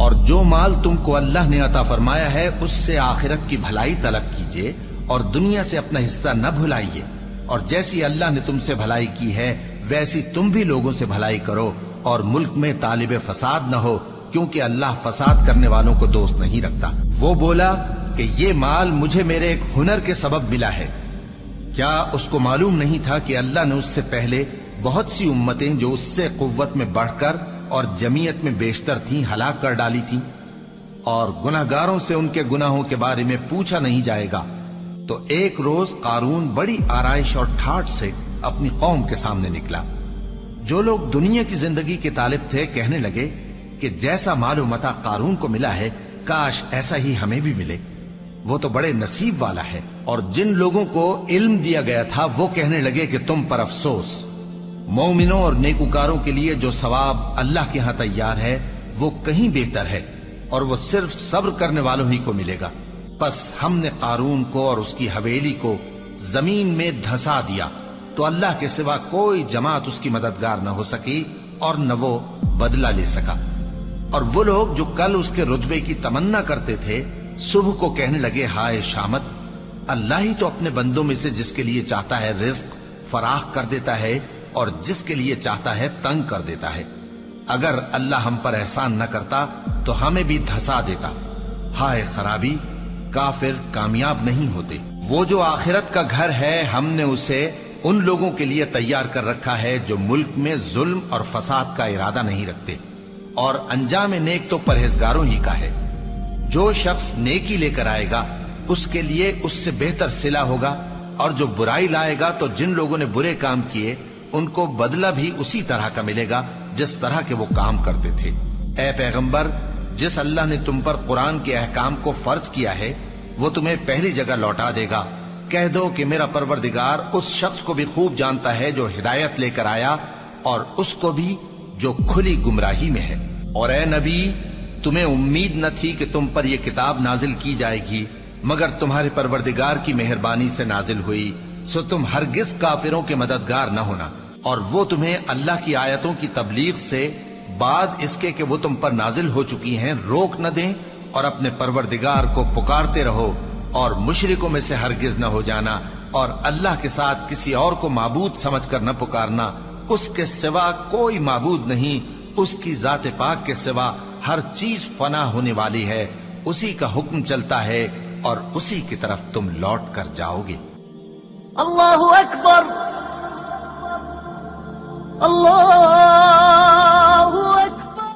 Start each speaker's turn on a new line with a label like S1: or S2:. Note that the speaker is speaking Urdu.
S1: اور جو مال تم کو اللہ نے عطا فرمایا ہے اس سے آخرت کی بھلائی طلب کیجیے اور دنیا سے اپنا حصہ نہ بھلائیے، اور جیسی اللہ نے تم سے بھلائی کی ہے ویسی تم بھی لوگوں سے بھلائی کرو، اور ملک میں طالب فساد نہ ہو، کیونکہ اللہ فساد کرنے والوں کو دوست نہیں رکھتا۔ وہ بولا کہ یہ مال مجھے میرے ایک ہنر کے سبب ملا ہے۔ کیا اس کو معلوم نہیں تھا کہ اللہ نے اس سے پہلے بہت سی امتیں جو اس سے قوت میں بڑھ کر اور جمعیت میں بیشتر تھیں ہلاک کر ڈالی تھیں، اور گناہگاروں سے ان کے گناہوں کے بارے میں پوچھا نہیں جائے گا؟ تو ایک روز قارون بڑی آرائش اور ٹھاٹھ سے اپنی قوم کے سامنے نکلا۔ جو لوگ دنیا کی زندگی کے طالب تھے کہنے لگے کہ جیسا مال و متاع قارون کو ملا ہے کاش ایسا ہی ہمیں بھی ملے، وہ تو بڑے نصیب والا ہے۔ اور جن لوگوں کو علم دیا گیا تھا وہ کہنے لگے کہ تم پر افسوس، مومنوں اور نیکوکاروں کے لیے جو ثواب اللہ کے ہاں تیار ہے وہ کہیں بہتر ہے، اور وہ صرف صبر کرنے والوں ہی کو ملے گا۔ پس ہم نے قارون کو اور اس کی حویلی کو زمین میں دھسا دیا، تو اللہ کے سوا کوئی جماعت اس کی مددگار نہ ہو سکی اور نہ وہ بدلہ لے سکا۔ اور وہ لوگ جو کل اس کے رتبے کی تمنا کرتے تھے صبح کو کہنے لگے ہائے شامت، اللہ ہی تو اپنے بندوں میں سے جس کے لیے چاہتا ہے رزق فراخ کر دیتا ہے اور جس کے لیے چاہتا ہے تنگ کر دیتا ہے۔ اگر اللہ ہم پر احسان نہ کرتا تو ہمیں بھی دھسا دیتا۔ ہائے خرابی، کافر کامیاب نہیں ہوتے۔ وہ جو آخرت کا گھر ہے ہم نے اسے ان لوگوں کے لیے تیار کر رکھا ہے جو ملک میں ظلم اور فساد کا ارادہ نہیں رکھتے، اور انجام نیک تو پرہیزگاروں ہی کا ہے۔ جو شخص نیکی لے کر آئے گا اس کے لیے اس سے بہتر صلہ ہوگا، اور جو برائی لائے گا تو جن لوگوں نے برے کام کیے ان کو بدلہ بھی اسی طرح کا ملے گا جس طرح کے وہ کام کرتے تھے۔ اے پیغمبر، جس اللہ نے تم پر قرآن کے احکام کو فرض کیا ہے وہ تمہیں پہلی جگہ لوٹا دے گا۔ کہہ دو کہ میرا پروردگار اس شخص کو بھی خوب جانتا ہے جو ہدایت لے کر آیا، اور اس کو بھی جو کھلی گمراہی میں ہے۔ اور اے نبی، تمہیں امید نہ تھی کہ تم پر یہ کتاب نازل کی جائے گی مگر تمہارے پروردگار کی مہربانی سے نازل ہوئی، سو تم ہرگز کافروں کے مددگار نہ ہونا، اور وہ تمہیں اللہ کی آیتوں کی تبلیغ سے بعد اس کے کہ وہ تم پر نازل ہو چکی ہیں روک نہ دیں، اور اپنے پروردگار کو پکارتے رہو، اور مشرکوں میں سے ہرگز نہ ہو جانا، اور اللہ کے ساتھ کسی اور کو معبود سمجھ کر نہ پکارنا۔ اس کے سوا کوئی معبود نہیں، اس کی ذات پاک کے سوا ہر چیز فنا ہونے والی ہے، اسی کا حکم چلتا ہے اور اسی کی طرف تم لوٹ کر جاؤ گے۔
S2: اللہ اکبر، اللہ